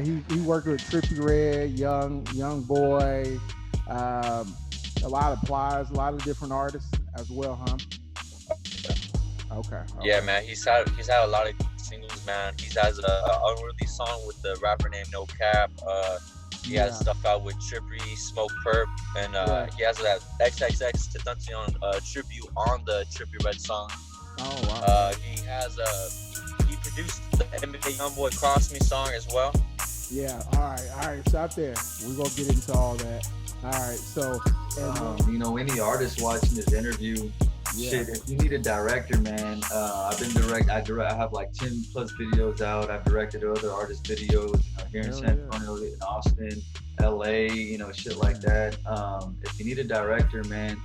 he worked with Trippie Redd, Young Boy, a lot of Plies, a lot of different artists as well, huh? Okay. Yeah, man. He's had a lot of singles, man. He has a unreleased song with the rapper named No Cap. He has stuff out with Trippie, Smoke Perp, and he has that XXX Tentacion tribute on the Trippie Redd song. Oh wow. He produced the NBA Youngboy Cross Me song as well. Yeah. All right. Stop there. We're gonna get into all that. All right. So, any artist watching this interview. Yeah. Shit, if you need a director, man, I have like 10 plus videos out. I've directed other artist videos here in San Antonio, in Austin, LA, shit like that. If you need a director, man,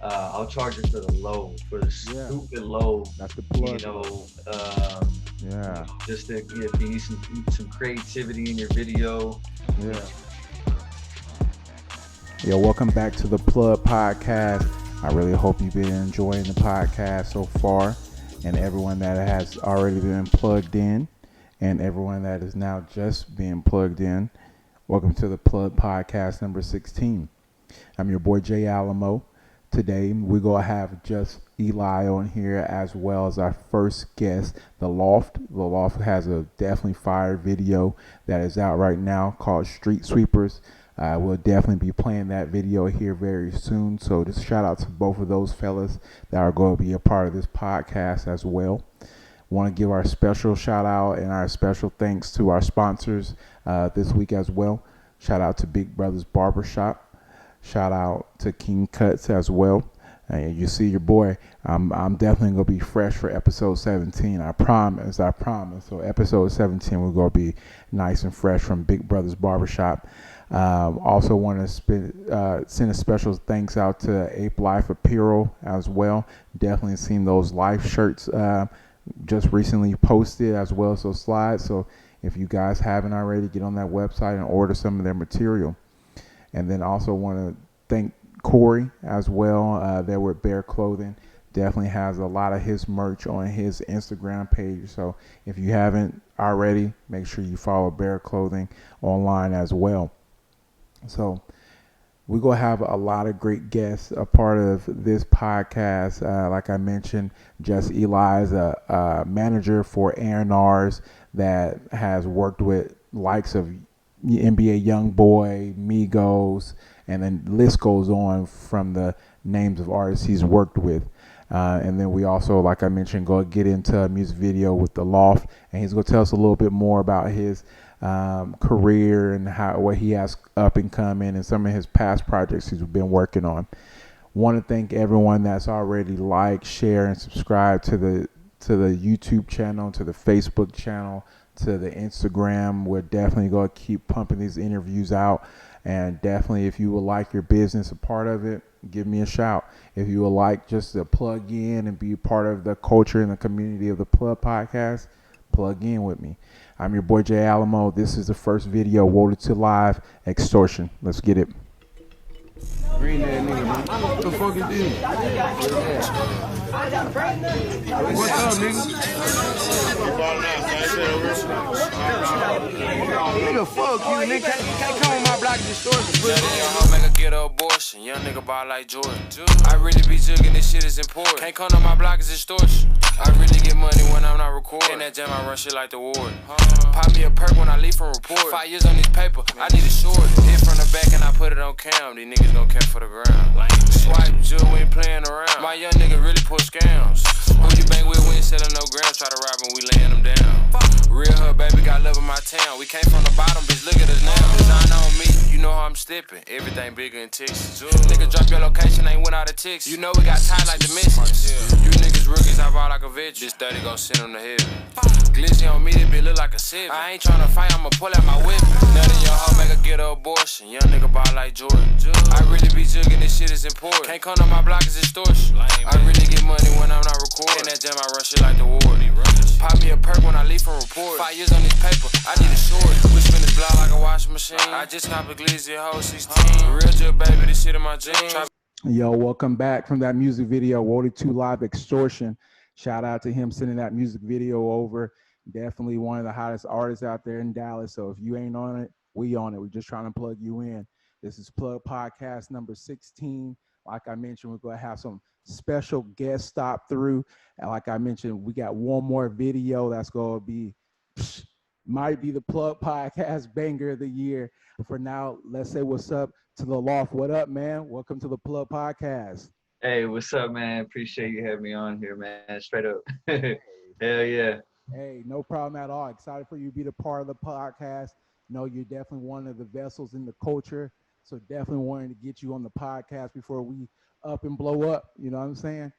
I'll charge it for the stupid low. That's the plug. Just if you need some creativity in your video. Yeah. Yeah, welcome back to the Plug Podcast. I really hope you've been enjoying the podcast so far, and everyone that has already been plugged in, and everyone that is now just being plugged in. Welcome to the Plug Podcast number 16. I'm your boy Jay Alamo. Today we're going to have just Eli on here as well as our first guest, The Loft. The Loft has a definitely fire video that is out right now called Street Sweepers. We'll definitely be playing that video here very soon. So just shout out to both of those fellas that are going to be a part of this podcast as well. Want to give our special shout out and our special thanks to our sponsors this week as well. Shout out to Big Brothers Barbershop. Shout out to King Cuts as well. And you see your boy, I'm definitely going to be fresh for episode 17. I promise. So episode 17, we're going to be nice and fresh from Big Brothers Barbershop. Also want to send a special thanks out to Ape Life Apparel as well. Definitely seen those Life shirts just recently posted as well. So slide. So if you guys haven't already, get on that website and order some of their material. And then also want to thank Corey as well. There with Bear Clothing. Definitely has a lot of his merch on his Instagram page. So if you haven't already, make sure you follow Bear Clothing online as well. So we're going to have a lot of great guests a part of this podcast. Like I mentioned, Just Eli is a manager for A&Rs that has worked with likes of NBA Youngboy, Migos, and then the list goes on from the names of artists he's worked with. And then we also, like I mentioned, go get into a music video with The Loft, and he's going to tell us a little bit more about his career and what he has up and coming and some of his past projects he's been working on. Want to thank everyone that's already liked, share, and subscribed to the YouTube channel, to the Facebook channel, to the Instagram. We're definitely going to keep pumping these interviews out, and definitely if you would like your business a part of it, give me a shout. If you would like just to plug in and be part of the culture and the community of the Plug Podcast, plug in with me. I'm your boy Jay Alamo. This is the first video, Woted to Live, Extortion. Let's get it. Green that nigga, man. What the fuck is this? What's up, nigga? Nigga, fuck you, nigga. Can't come on my block and Extortion. Your hoe make her get an abortion. Young nigga ball like Jordan. I really be jugging, this shit is important. Can't come on my block is Extortion. I really get money when I'm not recording. In that jam, I run shit like the ward. Pop me a perk when I leave from report. 5 years on this paper, I need a short. Hit from the back and I put it on cam. These niggas gon' care for the ground. Swipe, Jill, we ain't playing around. My young nigga really pull scams. Who you bang with, we ain't selling no grams. Try to rob him, we laying them down. Real hood, baby, got love in my town. We came from the bottom, bitch, look at us now. Design on me, you know how I'm stepping. Everything bigger in Texas. Nigga, drop your location, ain't went out of Texas. You know we got tied like the Mexicans. You niggas rookies, I ball like a veteran. This 30 gon' send them to heaven. Glizzy on me, this bitch look like a 7. I ain't tryna fight, I'ma pull out my weapon. None of your hoe make her get an abortion. Young nigga ball like Jordan. I really be jugging, this shit is important. Can't come on my block, is Extortion. I really get money when I'm not recording. In that jam, I run shit like the ward. Pop me a perk when I leave from report. 5 years on this paper, I need a short. We spin this block like a washing machine. I just cop a Glizzy, a whole 16. Real good, baby, this shit in my jeans. Yo, welcome back from that music video, Woted to Live, Extortion. Shout out to him sending that music video over. Definitely one of the hottest artists out there in Dallas. So if you ain't on it, we on it. We're just trying to plug you in. This is Plug Podcast number 16. Like I mentioned, we're going to have some special guests stop through. And like I mentioned, we got one more video that's going to be, might be the Plug Podcast banger of the year. For now, let's say what's up to the Loft. What up, man? Welcome to the Plug Podcast. Hey, what's up, man? Appreciate you having me on here, man. Straight up. Hell yeah. Hey, no problem at all. Excited for you to be the part of the podcast. Know you're definitely one of the vessels in the culture. So definitely wanting to get you on the podcast before we up and blow up. You know what I'm saying?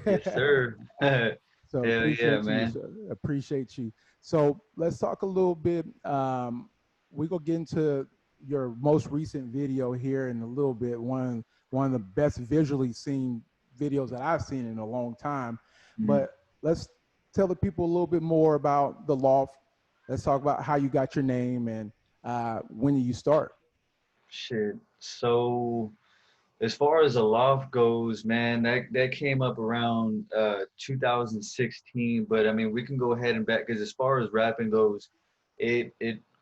Yes, sir. Hell So yeah, appreciate you. man. So appreciate you. So let's talk a little bit. We gonna get into your most recent video here in a little bit. One of the best visually seen videos that I've seen in a long time. Mhm. But let's tell the people a little bit more about the Loft. Let's talk about how you got your name and when did you start? Shit. So as far as the loft goes, man, that came up around 2016. But I mean, we can go ahead and back because as far as rapping goes, it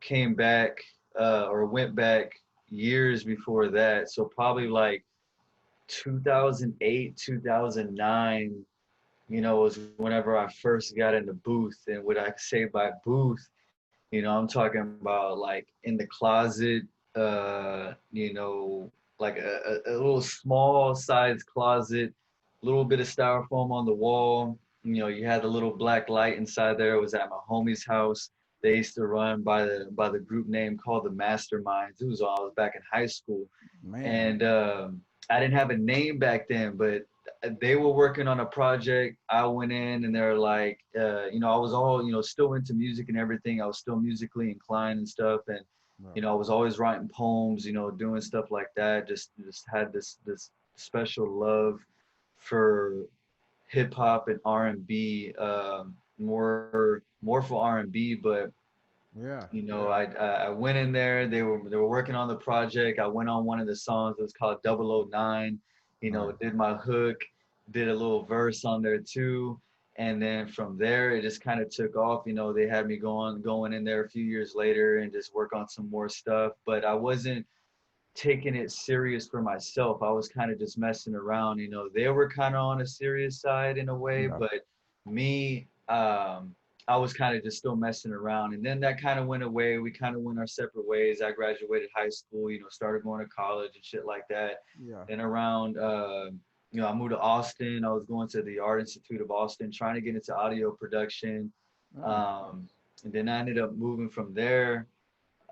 came back or went back years before that. So probably like 2008, 2009, was whenever I first got in the booth. And what I say by booth, I'm talking about like in the closet, like a little small size closet, a little bit of styrofoam on the wall. You had the little black light inside there. It was at my homie's house. They used to run by the group name called the Masterminds. It was when I was back in high school, Man. and I didn't have a name back then, but they were working on a project. I went in and they're like, I was all, still into music and everything. I was still musically inclined and stuff. And, Right. I was always writing poems, doing stuff like that. Just had this special love for hip hop and R&B, more for R&B, but Yeah. I went in there. They were working on the project. I went on one of the songs. It was called 009. Right. Did my hook, did a little verse on there too, and then from there it just kind of took off. They had me going in there a few years later and just work on some more stuff. But I wasn't taking it serious for myself. I was kind of just messing around. They were kind of on a serious side in a way, Yeah. but me, I was kind of just still messing around. And then that kind of went away. We kind of went our separate ways. I graduated high school, started going to college and shit like that. Yeah. Then around, I moved to Austin. I was going to the Art Institute of Austin, trying to get into audio production. Oh, And then I ended up moving from there.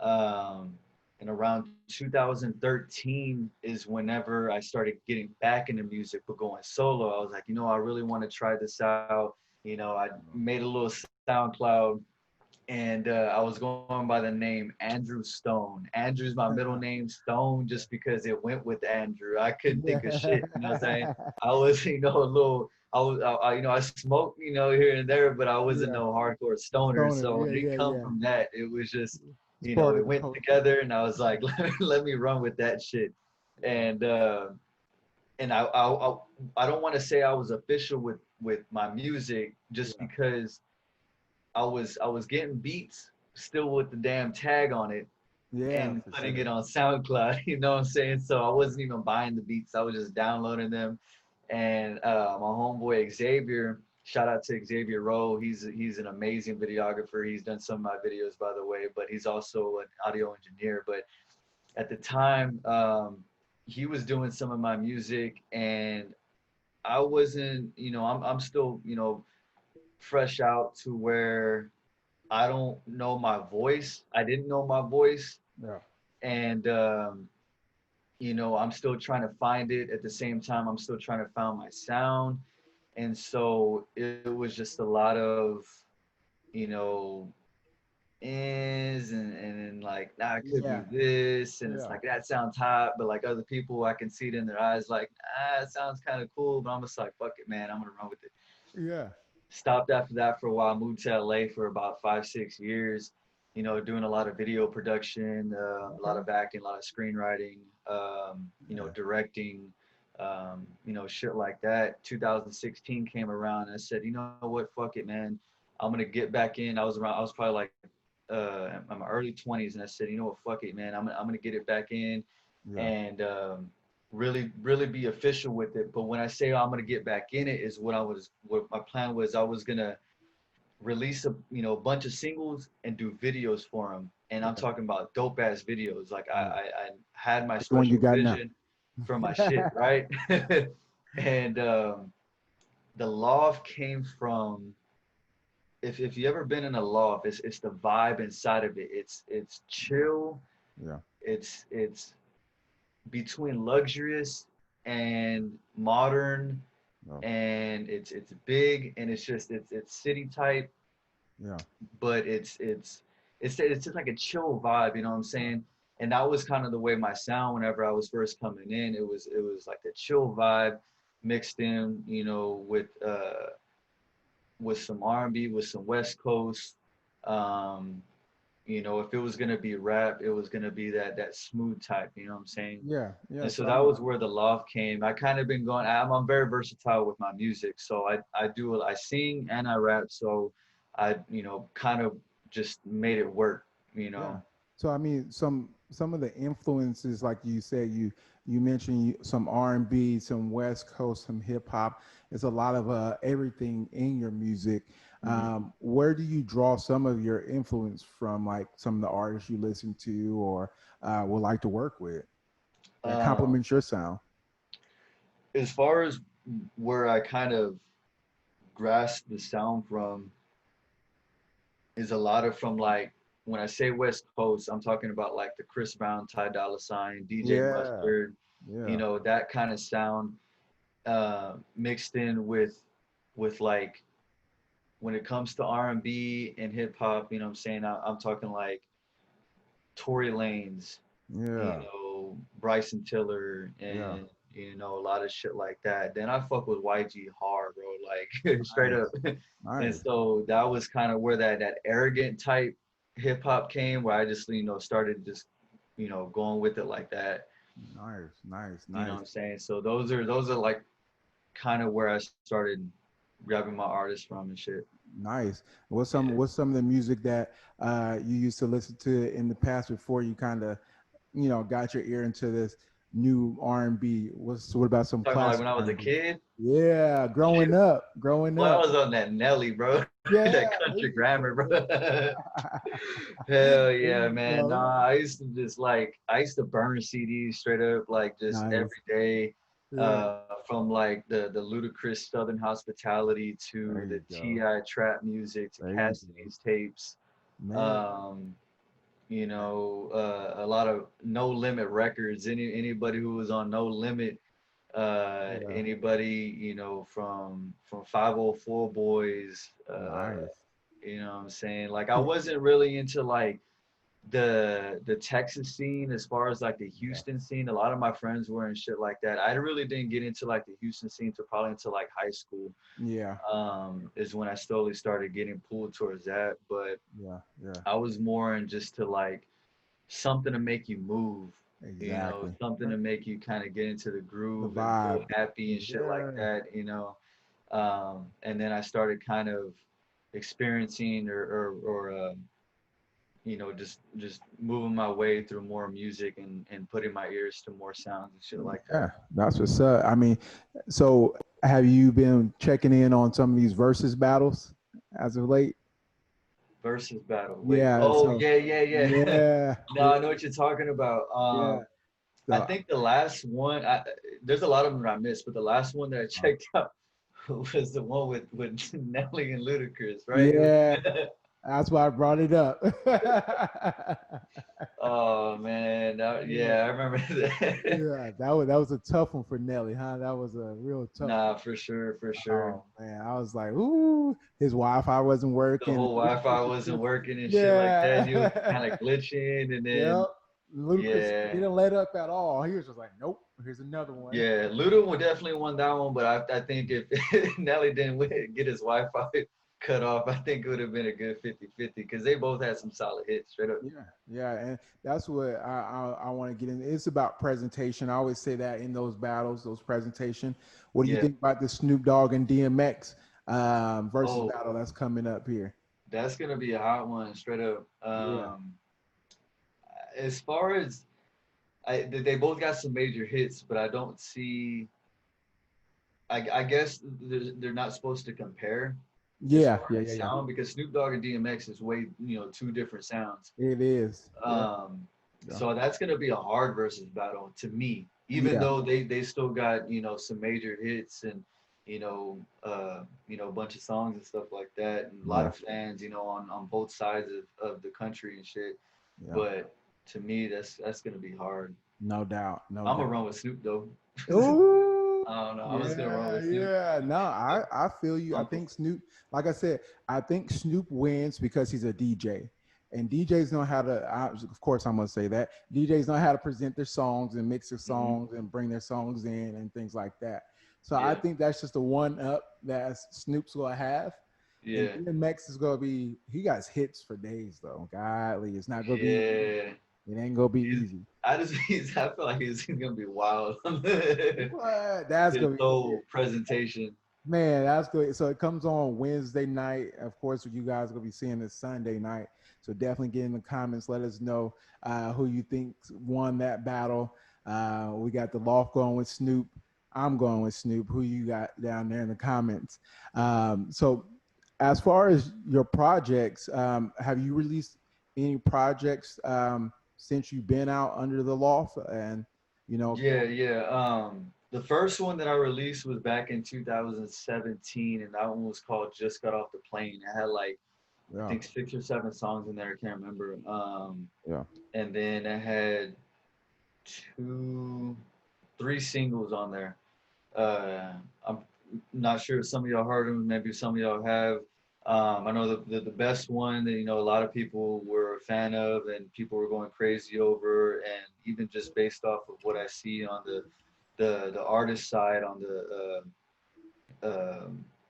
Um, and around 2013 is whenever I started getting back into music, but going solo. I was like, I really want to try this out. I made a little SoundCloud, and I was going by the name Andrew Stone. Andrew's my middle name, Stone, just because it went with Andrew. I couldn't think of shit. You know what I'm saying? I was, a little. I smoked, here and there, but I wasn't yeah. no hardcore stoner. Stoner. So Yeah. it didn't Yeah. come Yeah. from that. It was just, It's part it of the went culture. together, and I was like, let me run with that shit. And I don't want to say I was official with my music just Yeah. because I was getting beats still with the damn tag on it Yeah. and For putting sure. it on SoundCloud. You know what I'm saying? So I wasn't even buying the beats. I was just downloading them. And my homeboy Xavier, shout out to Xavier Rowe. He's an amazing videographer. He's done some of my videos, by the way, but he's also an audio engineer. But at the time, he was doing some of my music, and I wasn't. I'm still fresh out to where I don't know my voice. I didn't know my voice, Yeah. and I'm still trying to find it. At the same time, I'm still trying to find my sound, and so it was just a lot of you know is and like nah, I could Yeah. do this, and it's Yeah. like that sounds hot, but like other people, I can see it in their eyes, like it sounds kind of cool, but I'm just like fuck it, man, I'm gonna run with it. Yeah. Stopped after that for a while, moved to LA for about 5 6 years, doing a lot of video production, a lot Okay. of acting, a lot of screenwriting, Yeah. directing, shit like that. 2016 came around and I said, you know what, fuck it, man. I'm gonna get back in. I was probably like in my early 20s, and I said, you know what, fuck it, man. I'm gonna get it back in, Yeah. and really be official with it. But when I say I'm gonna get back in it, is what my plan was. I was gonna release a bunch of singles and do videos for them, and I'm talking about dope ass videos. Like I had my Like the one you special got now. vision for my shit, right? And the loft came from, if you ever been in a loft, it's the vibe inside of it. It's chill. Yeah. It's between luxurious and modern, Oh. and it's big, and it's city type, Yeah. but it's just like a chill vibe, you know what I'm saying? And that was kind of the way my sound, whenever I was first coming in, it was like a chill vibe mixed in, with some R&B, with some West Coast. Um, if it was gonna be rap, it was gonna be that smooth type. You know what I'm saying? Yeah. Yeah. And so that was where the loft came. I kind of been going. I'm very versatile with my music, so I sing and I rap. So I kind of just made it work. Yeah. So I mean, some of the influences, like you said, you mentioned some R&B, some West Coast, some hip hop. There's a lot of everything in your music. Where do you draw some of your influence from, like some of the artists you listen to or would like to work with that complements your sound? As far as where I kind of grasp the sound from is a lot of from, like, when I say West Coast, I'm talking about like the Chris Brown, Ty Dolla $ign, DJ Mustard, that kind of sound, mixed in with like, when it comes to R&B and hip hop, you know what I'm saying? I'm talking like Tory Lanez, Bryson Tiller, and a lot of shit like that. Then I fuck with YG hard, bro, like straight up. And so that was kind of where that arrogant type hip hop came, where I just started just going with it like that. Nice. You know what I'm saying? So those are like kind of where I started grabbing my artists from and shit. Nice. What's some of the music that you used to listen to in the past before you kind of got your ear into this new R&B? What about some Talking classic about like when I was R&B? a kid? Yeah, growing up. Well, I was on that Nelly, bro. Yeah, that country grammar, bro. Hell yeah, man. Nah, I used to burn CDs straight up, like just every day. From like the Ludacris Southern Hospitality to the T.I. trap music to Cassidy's tapes. A lot of No Limit records. Anybody who was on No Limit, anybody from 504 Boys. You know what I'm saying? Like, I wasn't really into like the Texas scene as far as like the Houston scene. A lot of my friends were and shit like that. I really didn't get into like the Houston scene till probably until like high school. Is when I slowly started getting pulled towards that. But I was more in just to like something to make you move. Something to make you kind of get into the groove and feel happy and shit like that. And then I started kind of experiencing or just moving my way through more music and putting my ears to more sounds and shit like that. Yeah, that's what's up. I mean, so have you been checking in on some of these versus battles as of late? Versus battle. Yeah. Yeah. No, I know what you're talking about. I think the last one, there's a lot of them that I missed, but the last one that I checked out was the one with Nelly and Ludacris, right? Yeah. That's why I brought it up. Oh man, I remember that. Yeah, that was a tough one for Nelly, huh? That was a real tough. Nah, for sure. Oh man, I was like, ooh, his Wi-Fi wasn't working. The whole Wi-Fi wasn't working and shit like that. He was kind of glitching, and then Ludacris didn't let up at all. He was just like, nope, here's another one. Yeah, Luda definitely won that one, but I think if Nelly didn't get his Wi-Fi cut off, I think it would have been a good 50-50 because they both had some solid hits straight up. Yeah, and that's what I want to get in. It's about presentation. I always say that in those battles, those presentation. What do you think about the Snoop Dogg and DMX versus Oh, battle that's coming up here. that's gonna be a hot one, straight up. Yeah. As far as they both got some major hits, but I don't see. I guess they're not supposed to compare as Yeah, far yeah, as yeah, yeah. sound because Snoop Dogg and DMX is way, two different sounds. It is. Yeah, Um, yeah, so that's gonna be a hard versus battle to me, even yeah, though they still got some major hits and a bunch of songs and stuff like that, and a lot yeah, of fans on both sides of the country and shit. yeah. But to me, that's gonna be hard. No doubt, no I'm gonna doubt. run with Snoop though. Ooh, I don't know. I'm just gonna run yeah, with Snoop. yeah. No, I feel you. I Uncle. think Snoop, like I said, I think Snoop wins because he's a DJ. And DJs know how to, of course, I'm going to say that. DJs know how to present their songs and mix their Hmm. songs and bring their songs in and things like that. So I Yeah, think that's just the one up that Snoop's going to have. And yeah, DMX is going to be, he got hits for days, though. Godly. It's not going to be, yeah. it ain't going to be easy. I feel like he's gonna be wild. What? That's His going to be whole presentation. Man, that's good. So it comes on Wednesday night. Of course, you guys are gonna be seeing this Sunday night. So definitely get in the comments. Let us know who you think won that battle. We got the Loft going with Snoop. I'm going with Snoop. Who you got down there in the comments? So as far as your projects, have you released any projects since you've been out under the Loft? And you know, Yeah, yeah. The first one that I released was back in 2017, and that one was called "Just Got Off the Plane." It had like I yeah, think 6 or 7 songs in there. I can't remember. yeah. And then it had two, three singles on there. I'm not sure if some of y'all heard them. Maybe some of y'all have. I know the best one that a lot of people were a fan of and people were going crazy over, and even just based off of what I see on the artist side on the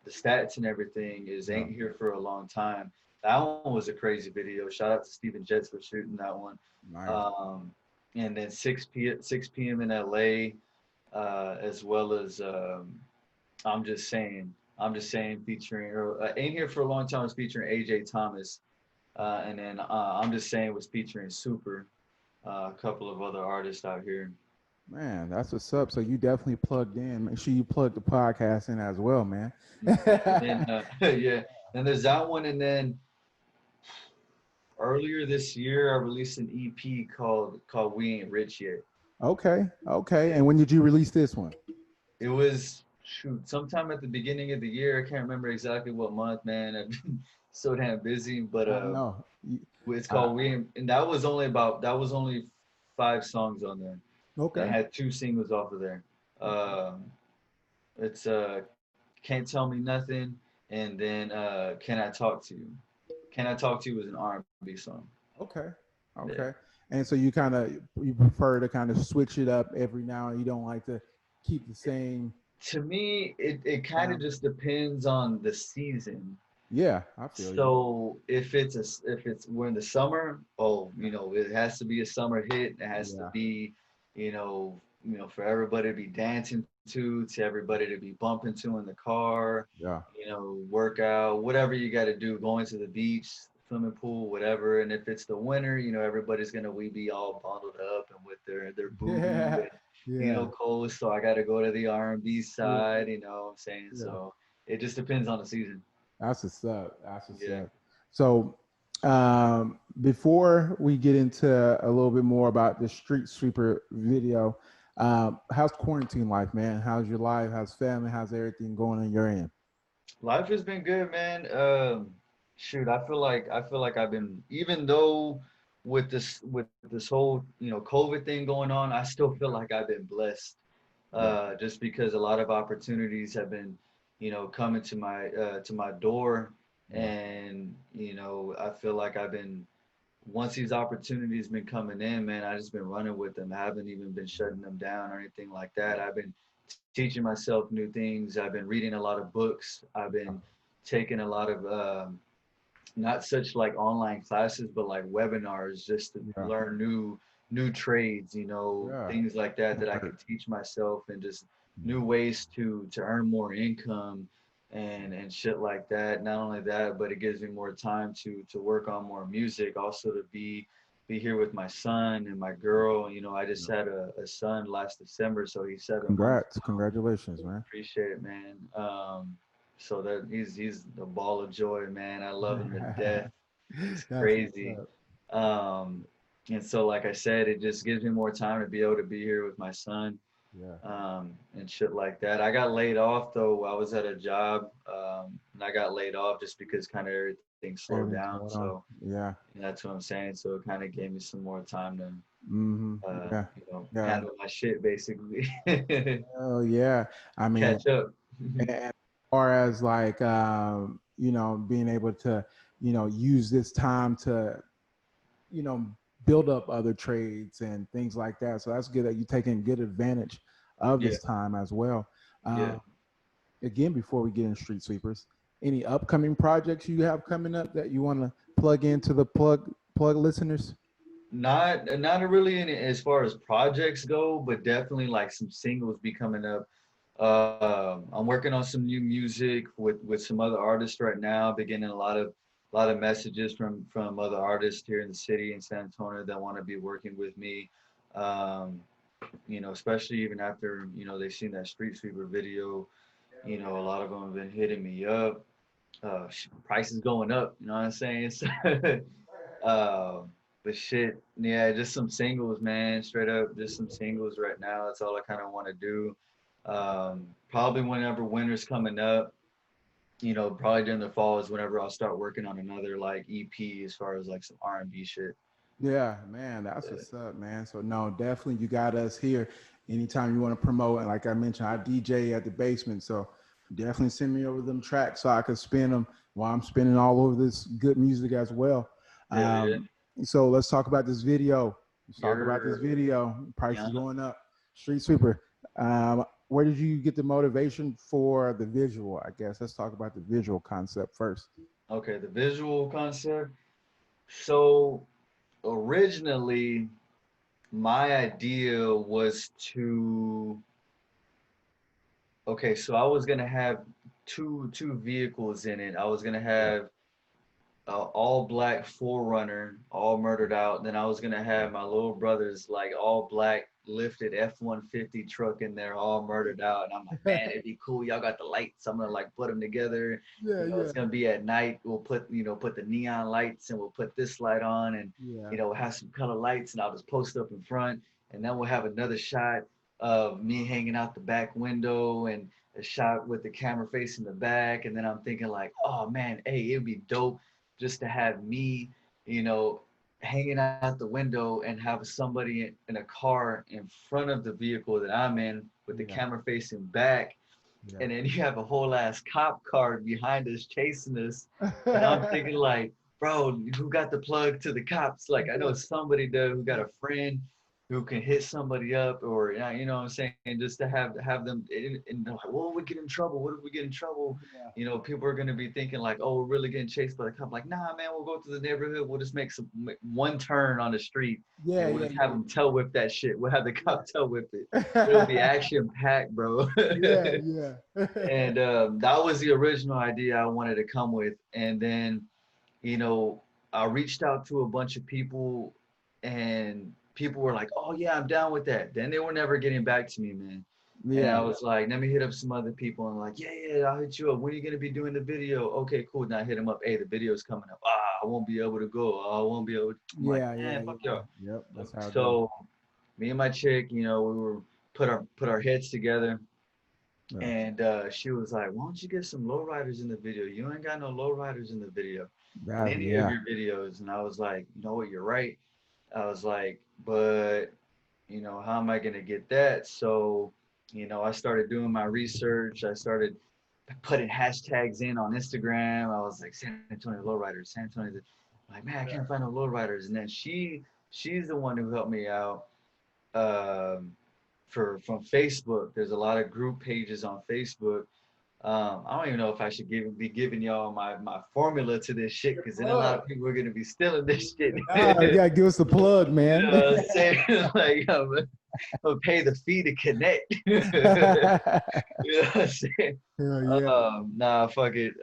stats and everything is Yeah. "Ain't Here for a Long Time." That one was a crazy video. Shout out to Steven Jets for shooting that one. Nice. Um, and then 6 p.m. in LA, as well as I'm just saying. Featuring "Ain't Here for a Long Time" was featuring AJ Thomas, and then I'm just saying was featuring Super, a couple of other artists out here. Man, that's what's up. So you definitely plugged in. Make sure you plug the podcast in as well, man. And then yeah, and there's that one, and then earlier this year I released an EP called "We Ain't Rich Yet." Okay, okay. And when did you release this one? It was sometime at the beginning of the year. I can't remember exactly what month, man. I've been so damn busy, but I know. it's Uh, called and that was only 5 songs on there. And it okay, had 2 singles off of there. Um, it's "Can't Tell Me Nothing" and then "Can I Talk to You." "Can I Talk to You" was an R&B song. okay, Yeah. okay. And so you prefer to kind of switch it up every now and you don't like to keep the same. To me, it kind of Sound. just depends on the season. Yeah, I feel you. So if it's we're in the summer, oh, it has to be a summer hit. It has to Yeah, be, for everybody to be dancing to everybody to be bumping to in the car, yeah, workout, whatever you got to do, going to the beach, swimming pool, whatever. And if it's the winter, everybody's gonna we be all bundled up and with their booty yeah, and yeah, cold. So I got to go to the R&B yeah, side. You know what I'm saying? yeah. So it just depends on the season. That's what's up. That's what's Yeah. up. So, before we get into a little bit more about the Street Sweeper video, how's quarantine life, man? How's your life? How's family? How's everything going on your end? Life has been good, man. Shoot, I feel like I've been, even though with this whole COVID thing going on, I still feel like I've been blessed. Yeah, Just because a lot of opportunities have been, coming to my door, yeah, and I feel like I've been once these opportunities been coming in, man, I just been running with them. I haven't even been shutting them down or anything like that. I've been teaching myself new things. I've been reading a lot of books. I've been taking a lot of not such like online classes, but like webinars just to yeah, learn new trades, yeah. things like that that I could teach myself and just new ways to earn more income. and shit like that. Not only that, but it gives me more time to work on more music. Also to be here with my son and my girl. You know, I just had a son last December, so he's 7 months. Congrats, congratulations, man. Appreciate it, man. So that he's a ball of joy, man. I love him to death. It's That's what's crazy. up. Um, and so, like I said, it just gives me more time to be able to be here with my son, Yeah. and shit like that. I got laid off though. I was at a job, and I got laid off just because kind of everything slowed Everything's down. going on. So Yeah. that's what I'm saying. So it kind of gave me some more time to, Mm-hmm. Yeah. Yeah. handle my shit basically, Oh yeah. I mean, catch up. and as far as like being able to, use this time to, you know, build up other trades and things like that. So that's good that you're taking good advantage of Yeah, this time as well. yeah. Um, Again, before we get in Street Sweepers, any upcoming projects you have coming up that you want to plug into the plug listeners? Not really in as far as projects go, but definitely like some singles be coming up. I'm working on some new music with some other artists right now. Beginning a lot of messages from other artists here in the city in San Antonio that want to be working with me. Um, especially even after they've seen that Street Sweeper video. A lot of them have been hitting me up. Price is going up. You know what I'm saying? Uh, but shit, yeah, just some singles, man. Straight up, just some singles right now. That's all I kind of want to do. Probably whenever winter's coming up, probably during the fall is whenever I'll start working on another like EP as far as like some R&B shit. Yeah, man, that's what's up, man. So no, definitely you got us here. Anytime you want to promote, and like I mentioned, I DJ at the basement, so definitely send me over them tracks so I can spin them while I'm spinning all over this good music as well. Hell yeah. So let's talk about this video. Let's talk about this You're, video. Price yeah. is going up. Street Sweeper. Where did you get the motivation for the visual? I guess let's talk about the visual concept first. Okay, the visual concept. So originally, my idea was to. Okay, so I was gonna have two vehicles in it. I was gonna have all black Forerunner, all murdered out. Then I was gonna have my little brother's like all black lifted F-150 truck in there, all murdered out. And I'm like, man, it'd be cool. Y'all got the lights. I'm gonna like put them together. Yeah, It's gonna be at night. We'll put the neon lights, and we'll put this light on, and yeah, we'll have some color lights, and I'll just post up in front, and then we'll have another shot of me hanging out the back window and a shot with the camera facing the back. And then I'm thinking like, oh man, hey, it'd be dope just to have me, you know, hanging out the window and have somebody in a car in front of the vehicle that I'm in with the camera facing back. yeah. And then you have a whole ass cop car behind us chasing us. And I'm thinking like, bro, who got the plug to the cops? Like I know somebody there who got a friend who can hit somebody up, or you know what I'm saying, just to have them and they're like, well, we get in trouble. What if we get in trouble? Yeah. People are gonna be thinking like, oh, we're really getting chased by the cop. Like, nah, man, we'll go to the neighborhood. We'll just make one turn on the street, Yeah, and we'll yeah, just have them tail whip that shit. We'll have the cop tail whip it. It'll be yeah. action packed, bro. Yeah, yeah. And that was the original idea I wanted to come with. And then, I reached out to a bunch of people, and people were like, "Oh yeah, I'm down with that." Then they were never getting back to me, man. And I Yeah, was like, "Let me hit up some other people." And like, "Yeah, yeah, I'll hit you up. When are you gonna be doing the video?" Okay, cool. Now I hit them up. Hey, the video's coming up. I won't be able to go. I won't be able to. I'm like, yeah, man, yeah, fuck yeah. y'all. Yep, that's how it goes. So me and my chick, we were put our heads together. Yeah. And she was like, "Why don't you get some lowriders in the video? You ain't got no lowriders in the video, in any of Yeah, your videos." And I was like, "You know what? You're right." I was like, "But, how am I gonna get that?" So, I started doing my research. I started putting hashtags in on Instagram. I was like, San Antonio lowriders, San Antonio. I'm like, man, I can't find no lowriders. And then she's the one who helped me out. Um, from Facebook. There's a lot of group pages on Facebook I don't even know if I should be giving y'all my formula to this shit, because then a lot of people are gonna be stealing this shit. You gotta give us the plug, You man. know what I'm saying? Like, I'll pay the fee to connect. You know what I'm saying? Yeah. Nah, fuck it.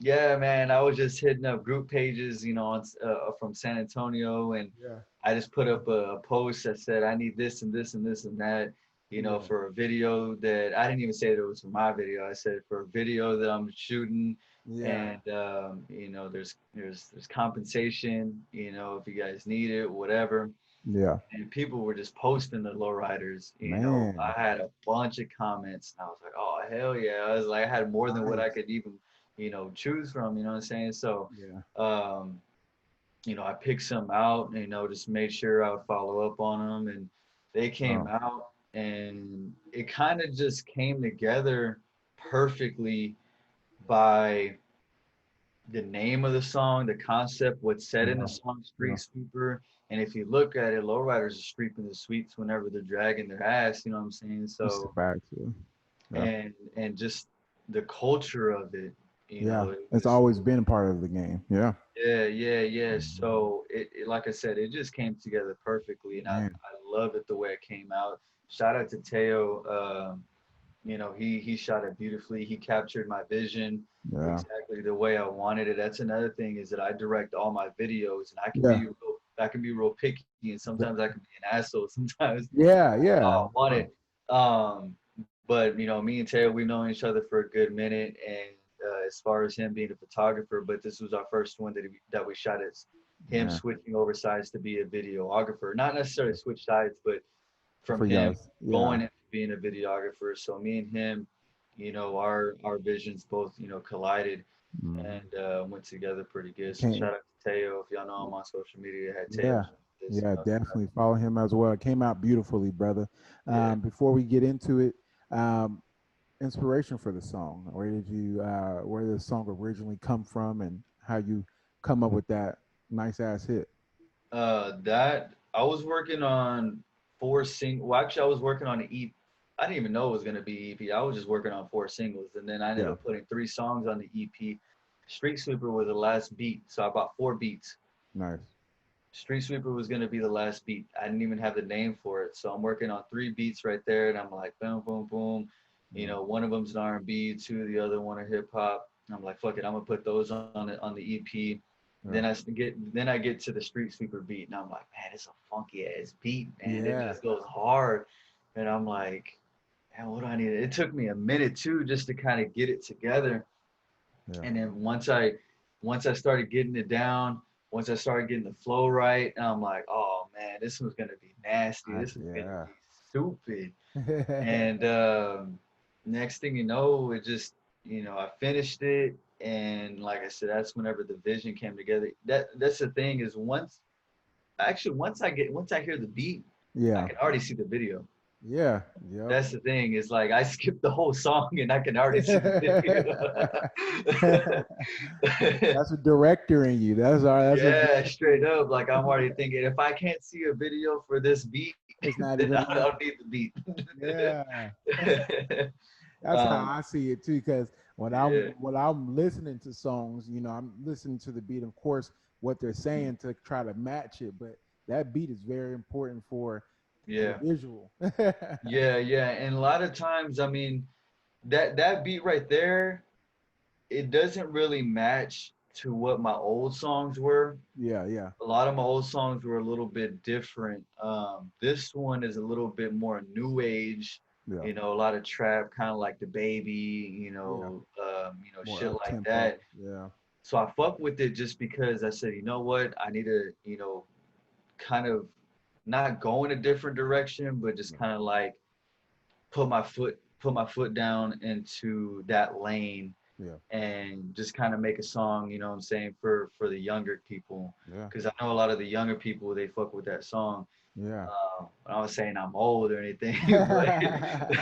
Yeah, man, I was just hitting up group pages, from San Antonio, and Yeah. I just put up a post that said I need this and this and this and that, Yeah. for a video that I didn't even say that it was for my video. I said for a video that I'm shooting, Yeah. and there's compensation, if you guys need it, whatever. Yeah. And people were just posting the lowriders. Man. I had a bunch of comments, and I was like, oh hell yeah! I was like, I had more than what I Nice. could even, choose from. You know what I'm saying? So, Yeah. um, I picked some out. Just made sure I would follow up on them, and they came Oh, out, and it kind of just came together perfectly by the name of the song, the concept, what's said in yeah. the song, Yeah. Street Sweeper. And if you look at it, lowriders are sweeping the sweeps whenever they're dragging their ass, you know what I'm saying? It's the So, facts. Yeah. Yeah. and just the culture of it, Yeah. it It's was, always been part of the game. Yeah. yeah. Mhm. So like I said, it just came together perfectly, and I Man. love it the way it came out. Shout out to Teo. He shot it beautifully. He captured my vision Yeah. exactly the way I wanted it. That's another thing, is that I direct all my videos, and Yeah. I can be real picky, and sometimes I can be an asshole. Sometimes Yeah. Yeah. I want it. Um, but me and Teo, we've known each other for a good minute, and as far as him being a photographer, but this was our first one that we shot. It's him Yeah. switching over sides to be a videographer. Not necessarily switch sides, but from For you him guys. Yeah. going into being a videographer. So me and him, our visions both, collided, Mhm. and went together pretty good. So Came. shout out to Teo. If y'all know him on social media, had Teo. Yeah. Yeah. Definitely follow him as well. It came out beautifully, brother. Yeah. Before we get into it, um, inspiration for the song. Where did the song originally come from, and how you come up with that nice ass hit? That I was working on Well, actually, I was working on an EP. I didn't even know it was gonna be EP. I was just working on 4 singles, and then I ended Yeah. up putting 3 songs on the EP. Street Sweeper was the last beat, so I bought 4 beats. Nice. Street Sweeper was gonna be the last beat. I didn't even have the name for it, so I'm working on 3 beats right there, and I'm like, boom, boom, boom. Yeah. One of them's an R&B, two, the other one are hip hop. I'm like, fuck it, I'm gonna put those on the EP. Yeah. Then I get to the Street Sweeper beat, and I'm like, man, it's a funky ass beat, man. It Yeah. just goes hard, and I'm like, man, what do I need? It took me a minute too, just to kind of get it together. Yeah. And then once I started getting it down, once I started getting the flow right, and I'm like, oh man, this one's gonna be nasty. This is gonna Yeah. be stupid. And next thing you know, it just, I finished it, and like I said, that's whenever the vision came together. That's the thing, is once I hear the beat, I Yeah. can already see the video. Yeah. Yep. That's the thing, is like I skipped the whole song, and I can already see the video. That's a director in you. That's all. That's Yeah, straight up. Like I'm already thinking, if I can't see a video for this beat, it's not then even. I don't need the beat. Yeah. That's how um, I see it too. Because yeah, when I'm listening to songs, I'm listening to the beat, of course, what they're saying to try to match it. But that beat is very important for the yeah, visual. yeah. And a lot of times, I mean, that beat right there, it doesn't really match to what my old songs were. Yeah. Yeah. A lot of my old songs were a little bit different. This one is a little bit more new age. Yeah. A lot of trap, kind of like the baby, Yeah. More shit up like tempo. that. Yeah. So I fuck with it just because I said, you know what, I need to, kind of not go in a different direction, but just kind of like put my foot down into that lane, Yeah. and just kind of make a song, what I'm saying, for the younger people, Yeah. because I know a lot of the younger people, they fuck with that song. Yeah. I was saying I'm old or anything, but Getting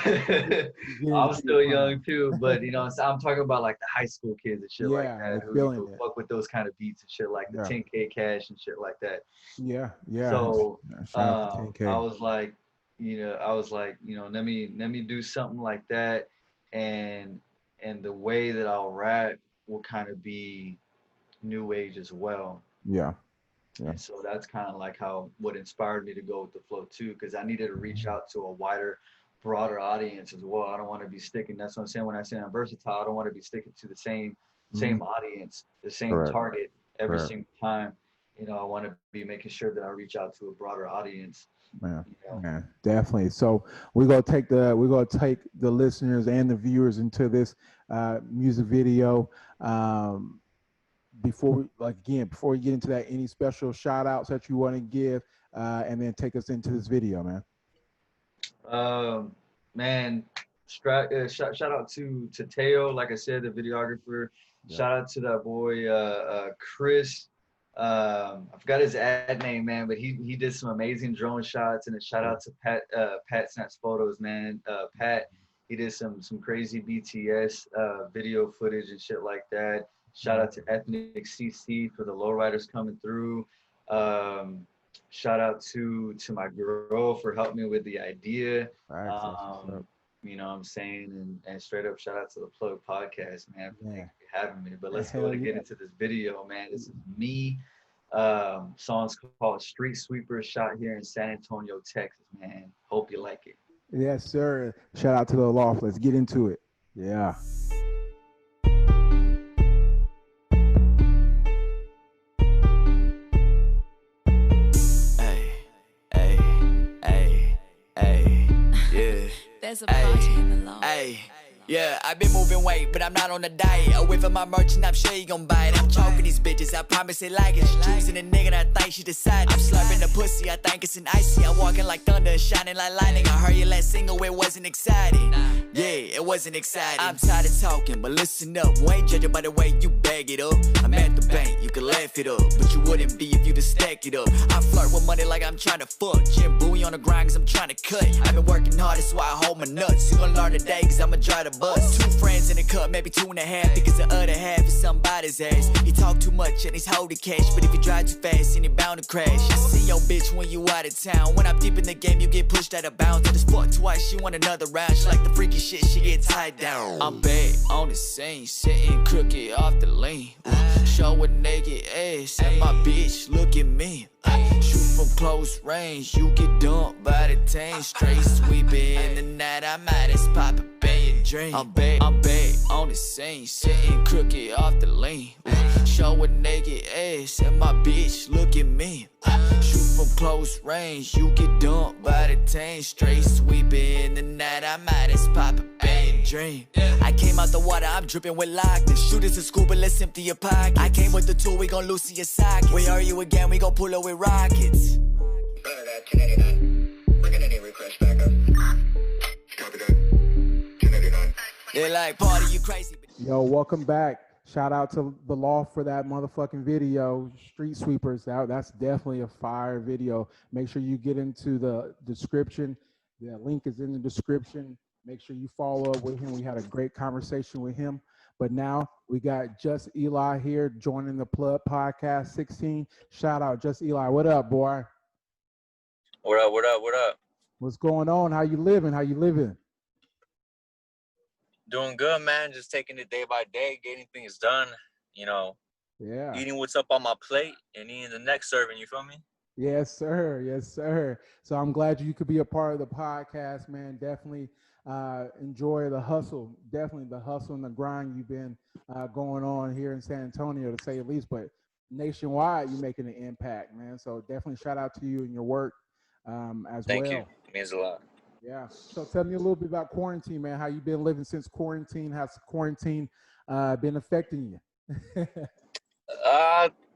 I'm into your still prime. young too. But so I'm talking about like the high school kids and shit like Yeah, that, they're who feeling it. fuck with those kind of beats and shit, like the Yeah. 10K Cash and shit like that. Yeah. Yeah. So Shout out to 10K. I was like, let me do something like that, and and the way that I'll rap will kind of be new age as well. Yeah. Yeah. And so that's kind of like how what inspired me to go with the flow too, because I needed to reach out to a wider, broader audience as well. I don't want to be sticking. That's what I'm saying when I say I'm versatile. I don't want to be sticking to the same audience, the same Correct. target every Correct. single time. You know, I want to be making sure that I reach out to a broader audience. Man, You know? man, definitely. So we're gonna take the listeners and the viewers into this music video. Before we get into that, any special shout outs that you want to give, and then take us into this video, man. Man, shout out to Teo, like I said, the videographer. Yeah. Shout out to that boy Chris. I forgot his ad name, man, but he did some amazing drone shots. And a shout out to Pat Snaps Photos, man. Pat, he did some crazy BTS video footage and shit like that. Shout out to Ethnic CC for the lowriders coming through. Shout out to my girl for helping me with the idea. You know what I'm saying? And straight up shout out to the Plug Podcast, man, for having me. But let's go ahead and get into this video, man. This is me. Song's called Street Sweepers, shot here in San Antonio, Texas, man. Hope you like it. Yes, sir. Shout out to the Loft. Let's get into it. Yeah. There's a party in the Loft. Yeah, I've been moving weight, but I'm not on a diet. Away from my merchant, I'm sure you gon' buy it. I'm choking these bitches, I promise it like it. She choosing a nigga, I think she decided. I'm slurping the pussy, I think it's an icy. I'm walking like thunder, shining like lightning. I heard your last single, it wasn't exciting. Yeah, it wasn't exciting. I'm tired of talking, but listen up. We ain't judging by the way you bag it up. I'm at the bank, you can laugh it up, but you wouldn't be if you just stacked it up. I flirt with money like I'm trying to fuck. Jim Bowie on the grind cause I'm trying to cut. I've been working hard, that's why I hold my nuts. You gon' learn today cause I'ma try to bust. 2 friends in the cup, maybe 2.5, because the other half is somebody's ass. He talk too much and he's holding cash, but if you drive too fast, then he bound to crash. I see your bitch when you out of town. When I'm deep in the game, you get pushed out of bounds. I just fuck twice, she want another round. She like the freaky shit, she get tied down. I'm back on the scene, sitting crooked off the lane. Show a naked ass, and my bitch look at me. Shoot from close range, you get dumped by the tank. Straight sweeping in the night, I might as pop a bad drink. I'm back on the scene, sitting crooked off the lane. Show a naked ass, and my bitch look at me. Shoot from close range, you get dumped by the tank. Straight sweeping in the night, I might as pop a bad drink. I came out the water, I'm dripping with lockness. Shooters in school, but let's empty your pocket. I came with the tool, we gon' loosen your sockets. Where are you again? We gon' pull up with rockets. Brother, that 1089. We're gonna need refresh backup. Copy that. 1089. They're like, party, you crazy. Yo, welcome back. Shout out to the Loft for that motherfucking video, Street Sweepers. That's definitely a fire video. Make sure you get into the description. The link is in the description. Make sure you follow up with him. We had a great conversation with him. But now we got Just Eli here joining the Plug Podcast 16. Shout out, Just Eli. What up, boy? What up, what up, what up? What's going on? How you living? How you living? Doing good, man. Just taking it day by day, getting things done, you know. Yeah. Eating what's up on my plate and eating the next serving, you feel me? Yes, sir. Yes, sir. So I'm glad you could be a part of the podcast, man. Definitely enjoy the hustle. Definitely the hustle and the grind you've been going on here in San Antonio, to say the least. But nationwide, you're making an impact, man. So definitely shout out to you and your work as Thank well. you. It means a lot. Yeah. So tell me a little bit about quarantine, man. How you been living since quarantine? How's quarantine been affecting you?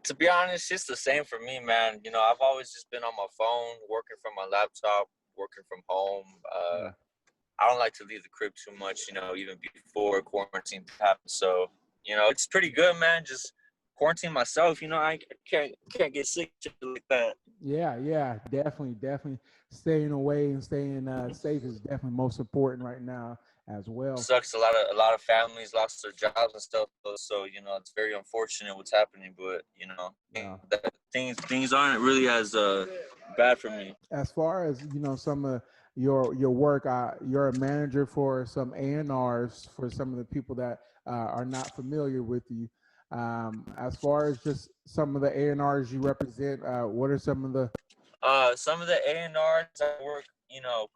To be honest, it's the same for me, man. You know, I've always just been on my phone, working from my laptop, working from home. I don't like to leave the crib too much, you know, even before quarantine happened. So, you know, it's pretty good, man. Just quarantine myself, you know, I can't get sick like that. Yeah, definitely. Staying away and staying safe is definitely most important right now as well. It sucks. A lot of families lost their jobs and stuff. So, you know, it's very unfortunate what's happening. But, you know, things aren't really as bad for me. As far as, you know, some of your work. You're a manager for some A&Rs for some of the people that are not familiar with you. As far as just some of the A&Rs you represent, what are some of the A&Rs I work,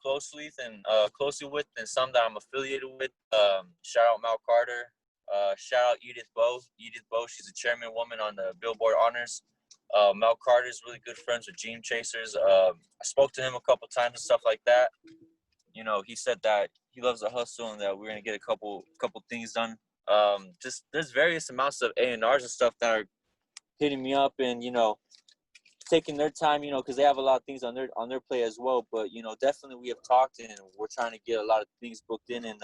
closely with, and some that I'm affiliated with. Shout out Mal Carter. Shout out Edith Bowe. Edith Bowe, she's a chairman woman on the Billboard Honors. Mel Carter's really good friends with Dream Chasers. I spoke to him a couple times and stuff like that. He said that he loves the hustle and that we're gonna get a couple things done. Just there's various amounts of A&Rs and stuff that are hitting me up and taking their time, because they have a lot of things on their plate as well. But definitely we have talked and we're trying to get a lot of things booked in and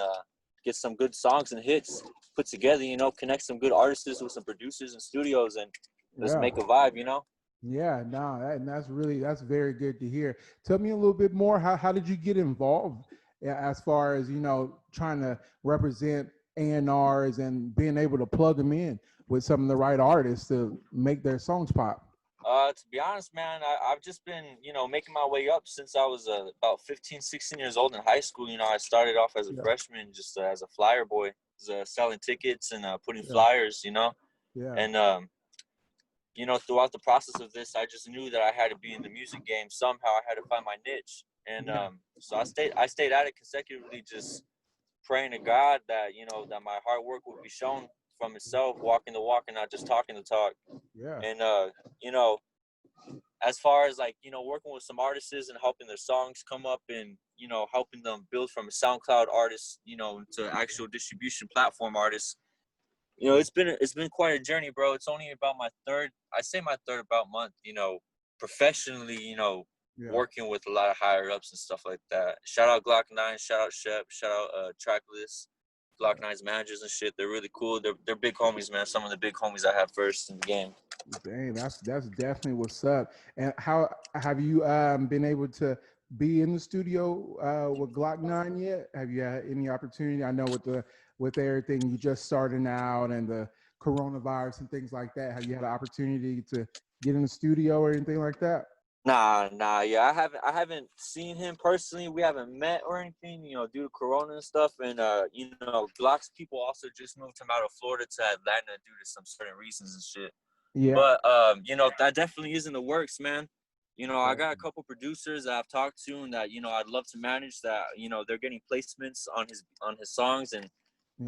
get some good songs and hits put together. Connect some good artists with some producers and studios and let's make a vibe. Yeah, no, that's very good to hear. Tell me a little bit more. How did you get involved as far as trying to represent A&Rs and being able to plug them in with some of the right artists to make their songs pop? To be honest, man, I've just been, making my way up since I was about 15, 16 years old in high school. I started off as a freshman, just as a flyer boy, selling tickets and putting flyers, and, throughout the process of this, I just knew that I had to be in the music game. Somehow I had to find my niche. And so I stayed at it consecutively, just praying to God that, that my hard work would be shown from itself, walking the walk and not just talking the talk. Yeah. And, as far as working with some artists and helping their songs come up and, helping them build from a SoundCloud artist, to actual distribution platform artists, it's been quite a journey, bro. It's only about my third month, professionally, working with a lot of higher ups and stuff like that. Shout out Glock 9, shout out Shep, shout out Tracklist, Glock 9's managers and shit. They're really cool. They're big homies, man. Some of the big homies I have first in the game. Dang, that's definitely what's up. And how have you been able to be in the studio with Glock 9 yet? Have you had any opportunity? I know with everything you just starting out and the coronavirus and things like that, have you had an opportunity to get in the studio or anything like that? Nah, yeah, I haven't seen him personally. We haven't met or anything, due to Corona and stuff. And Glock's people also just moved him out of Florida to Atlanta due to some certain reasons and shit. Yeah. But that definitely is in the works, man. I got a couple producers that I've talked to and that I'd love to manage that. They're getting placements on his songs and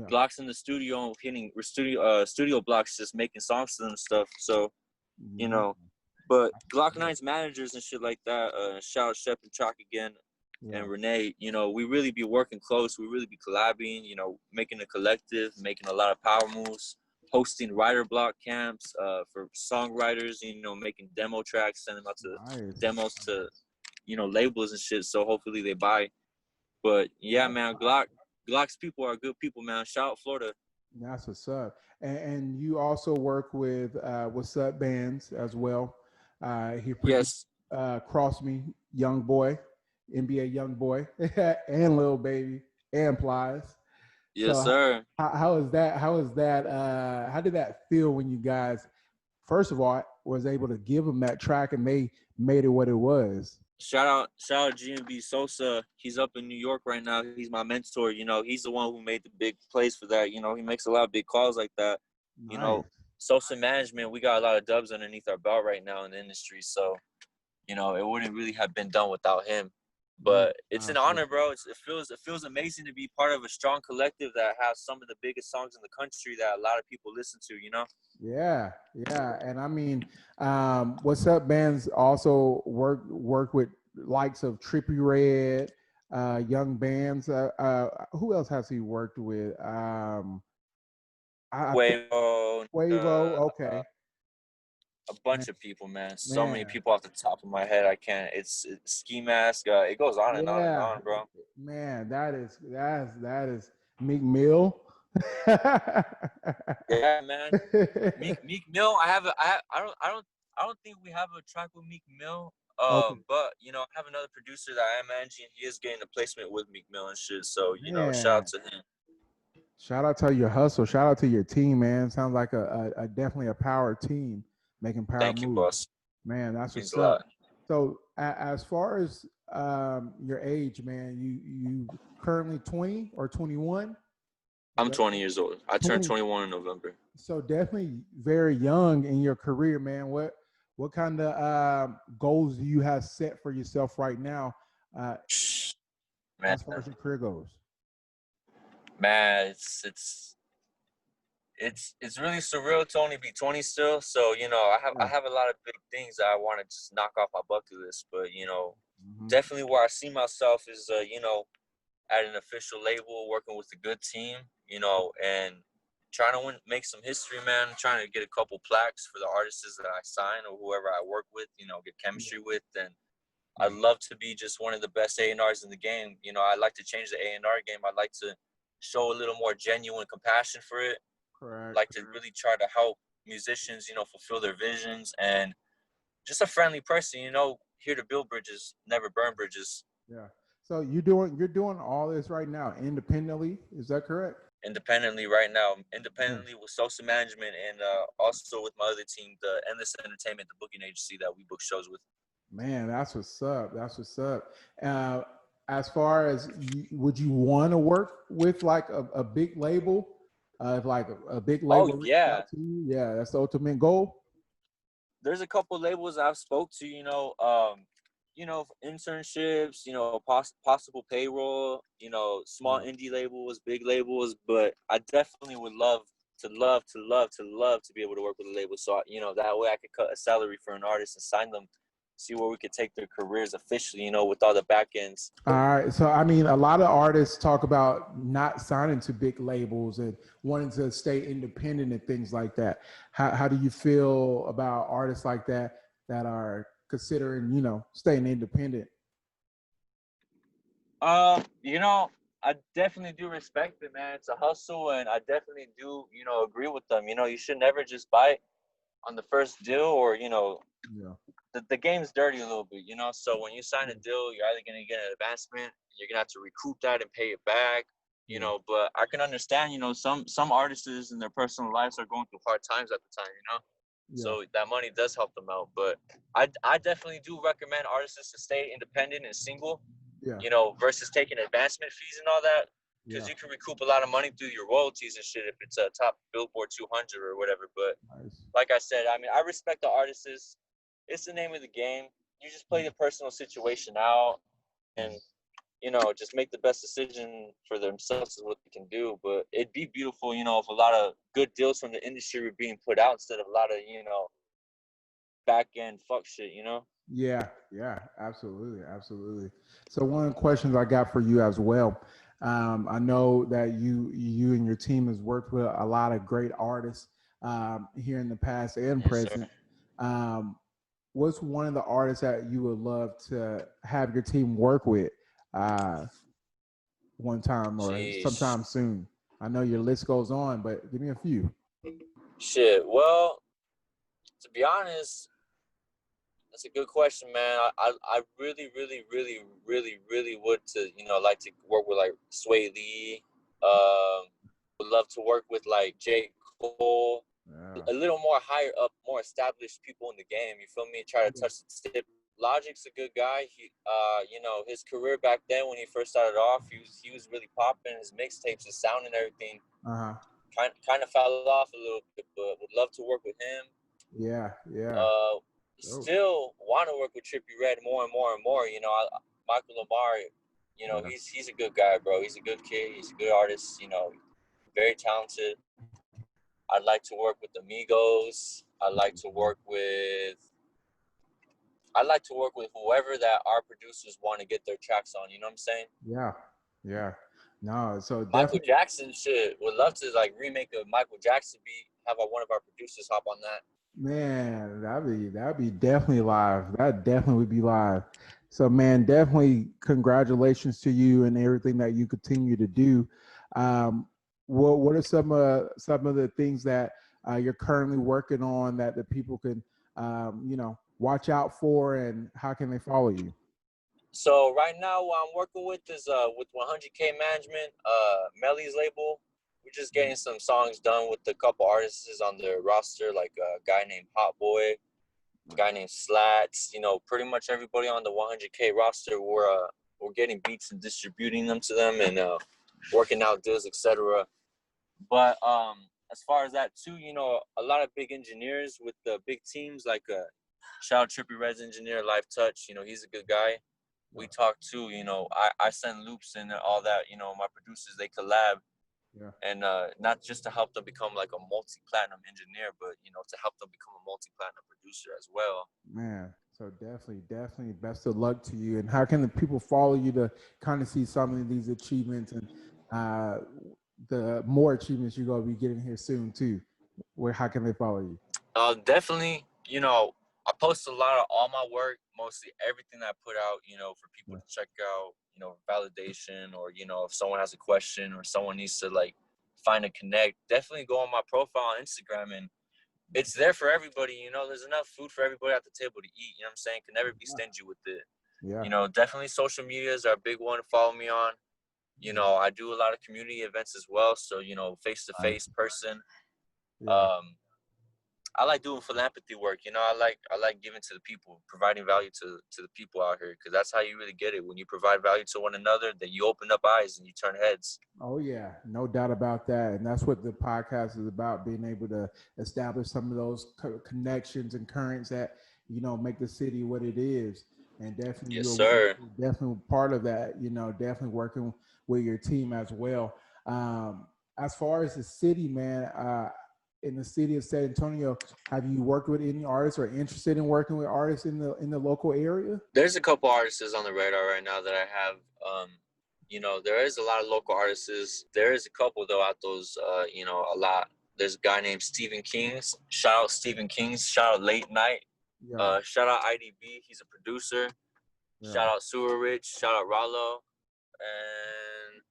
Glock's in the studio hitting studio blocks, just making songs to them and stuff. So but Glock 9's managers and shit like that, shout out Shep and Chalk again, and Renee, we really be working close. We really be collabing, making a collective, making a lot of power moves, hosting writer block camps for songwriters, making demo tracks, sending them out to demos to, labels and shit. So hopefully they buy. But yeah, man, Glock's people are good people, man. Shout out Florida. That's what's up. And you also work with What's Up Bands as well. He produced Cross Me, Young Boy, NBA Young Boy, and Lil Baby, and Plies. Yes, so sir. How is that? How did that feel when you guys, first of all, was able to give them that track and they made it what it was? Shout out GMB Sosa. He's up in New York right now. He's my mentor. He's the one who made the big plays for that. He makes a lot of big calls like that. Nice. Sosa Management, we got a lot of dubs underneath our belt right now in the industry. So, it wouldn't really have been done without him. But it's an honor, bro. It feels amazing to be part of a strong collective that has some of the biggest songs in the country that a lot of people listen to, Yeah. And I mean, What's Up Bands also work with likes of Trippie Redd, Young Bands. Who else has he worked with? Quavo. Okay. A bunch of people, man. So many people off the top of my head. I can't. It's Ski Mask. It goes on and on and on, bro. Man, that is Meek Mill. Yeah, man. Meek Mill. I don't think we have a track with Meek Mill. Okay. But I have another producer that I am managing. He is getting a placement with Meek Mill and shit. So shout out to him. Shout out to your hustle. Shout out to your team, man. Sounds like a definitely a power team making power moves. Thank you, boss. Man, that's Means what's up. So as far as your age, man. You currently 20 or 21? I'm 20 years old. I turned 20. 21 in November. So definitely very young in your career, man. What kind of goals do you have set for yourself right now, uh, Man, as far as your career goes? man, it's really surreal to only be 20 still. So I have a lot of big things that I want to just knock off my bucket list. But definitely where I see myself is at an official label, working with a good team, and trying to make some history, man. Trying to get a couple plaques for the artists that I sign or whoever I work with, get chemistry with. And I'd love to be just one of the best A&Rs in the game. I'd like to change the A&R game. I'd like to show a little more genuine compassion for it. Correct. Like to really try to help musicians, fulfill their visions, and just a friendly person, here to build bridges, never burn bridges. Yeah. So you're doing all this right now independently. Is that correct? Independently right now, independently with social management, and also with my other team, the Endless Entertainment, the booking agency that we book shows with. Man, that's what's up. That's what's up. As far as would you want to work with like a big label? If like a big label Oh reached yeah, out to you, yeah, that's the ultimate goal. there's a couple labels I've spoke to, internships, possible payroll, small indie labels, big labels, but I definitely would love to be able to work with a label. So, that way I could cut a salary for an artist and sign them, see where we could take their careers officially, with all the back ends. All right. So, I mean, a lot of artists talk about not signing to big labels and wanting to stay independent and things like that. How do you feel about artists like that are considering, staying independent? I definitely do respect it, man. It's a hustle, and I definitely do, agree with them. You should never just bite on the first deal, or Yeah. the game's dirty a little bit, so when you sign a deal, you're either going to get an advancement, you're going to have to recoup that and pay it back, but I can understand, some artists in their personal lives are going through hard times at the time, Yeah. so that money does help them out. But I definitely do recommend artists to stay independent and single, Yeah. versus taking advancement fees and all that, because you can recoup a lot of money through your royalties and shit if it's a top Billboard 200 or whatever. But like I said, I mean, I respect the artists. It's the name of the game. You just play the personal situation out and, just make the best decision for themselves is what they can do. But it'd be beautiful, if a lot of good deals from the industry were being put out instead of a lot of, back end fuck shit, Yeah, absolutely. So one of the questions I got for you as well. I know that you and your team has worked with a lot of great artists here in the past and present. What's one of the artists that you would love to have your team work with one time or sometime soon? I know your list goes on, but give me a few. Shit. Well, to be honest, that's a good question, man. I really, really, really, really, really would like to work with like Sway Lee. Would love to work with like J. Cole. A little more higher up, more established people in the game. You feel me? Try to touch the tip. Logic's a good guy. He, his career back then when he first started off, he was really popping. His mixtapes, his sound and everything, kind of fell off a little bit. But would love to work with him. Yeah. Still want to work with Trippie Redd more and more and more. Michael Lamar, he's a good guy, bro. He's a good kid. He's a good artist. Very talented. I'd like to work with Amigos. I'd like to work with whoever that our producers want to get their tracks on. You know what I'm saying? Yeah. No, so Michael Jackson shit. Would love to like remake a Michael Jackson beat. Have one of our producers hop on that. Man, that'd be definitely live. That definitely would be live. So, man, definitely congratulations to you and everything that you continue to do. What are some of the things that you're currently working on that the people can watch out for, and how can they follow you? So right now, what I'm working with is with 100K Management, Melly's label. We're just getting some songs done with a couple artists on their roster, like a guy named Hot Boy, a guy named Slats. You know, pretty much everybody on the 100K roster, we're getting beats and distributing them to them and working out deals, etc. But as far as that too, you know, a lot of big engineers with the big teams, like shout out Trippy Red's engineer, Live Touch. You know, he's a good guy. We talk too. You know, I send loops and all that. You know, my producers, they collab. Yeah. And not just to help them become like a multi-platinum engineer, but, you know, to help them become a multi-platinum producer as well. Man, so definitely best of luck to you. And how can the people follow you to kind of see some of these achievements and the more achievements you're going to be getting here soon too? How can they follow you? Definitely, you know, I post a lot of all my work, mostly everything I put out, you know, for people to check out, you know, validation, or, you know, if someone has a question or someone needs to like find a connect, definitely go on my profile on Instagram, and it's there for everybody. You know, there's enough food for everybody at the table to eat. You know what I'm saying? Can never be stingy with it. Yeah. You know, definitely social medias are a big one to follow me on. You know, I do a lot of community events as well. So, you know, face-to-face person. Yeah. I like doing philanthropy work. You know, I like giving to the people, providing value to the people out here, because that's how you really get it. When you provide value to one another, then you open up eyes and you turn heads. Oh, yeah, no doubt about that. And that's what the podcast is about, being able to establish some of those connections and currents that, you know, make the city what it is. And definitely, yes, sir. Definitely part of that, you know, definitely working with your team as well. As far as the city, man, in the city of San Antonio, have you worked with any artists or interested in working with artists in the local area? There's a couple artists on the radar right now that I have. You know, there is a lot of local artists. There is a couple though out those. You know, a lot. There's a guy named Stephen Kings. Shout out Stephen Kings. Shout out Late Night. Yeah. Shout out IDB. He's a producer. Yeah. Shout out Sewer Rich. Shout out Rollo. And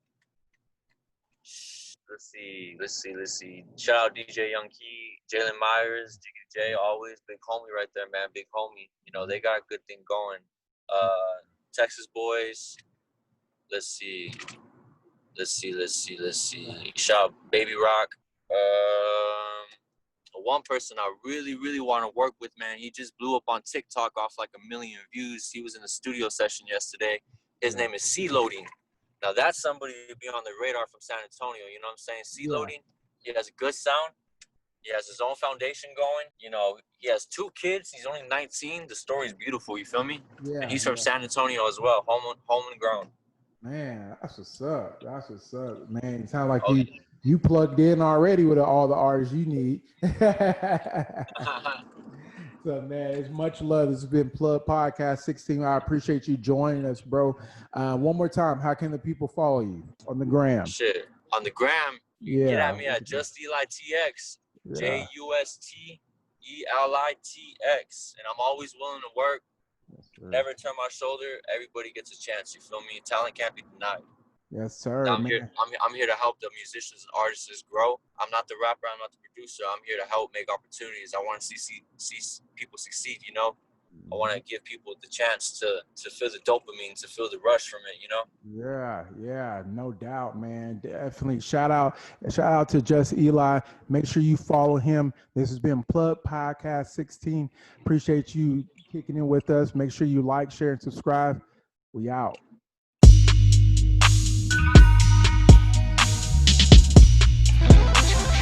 let's see. Shout out DJ Young Key, Jalen Myers, Jiggy J, always big homie right there, man. Big homie. You know, they got a good thing going. Texas Boys. Let's see. Shout out Baby Rock. One person I really want to work with, man. He just blew up on TikTok off like 1 million views. He was in the studio session yesterday. His name is C Loading. Now, that's somebody to be on the radar from San Antonio, you know what I'm saying? C-Loading, he has a good sound. He has his own foundation going. You know, he has 2 kids. He's only 19. The story's beautiful, you feel me? Yeah. And he's from San Antonio as well, home and grown. Man, that's what's up. Man. It sounds like you plugged in already with all the artists you need. So, man, it's much love. This has been Plug Podcast 16. I appreciate you joining us, bro. One more time, how can the people follow you on the gram? Shit, on the gram, you get at me at Just Eli TX, JUSTELITX, and I'm always willing to work. Yes, never turn my shoulder. Everybody gets a chance. You feel me? Talent can't be denied. Yes, sir. I'm here to help the musicians and artists grow. I'm not the rapper. I'm not the producer. I'm here to help make opportunities. I want to see people succeed, you know? I want to give people the chance to feel the dopamine, to feel the rush from it, you know? Yeah, no doubt, man. Definitely. Shout out to Just Eli. Make sure you follow him. This has been Plug Podcast 16. Appreciate you kicking in with us. Make sure you like, share, and subscribe. We out.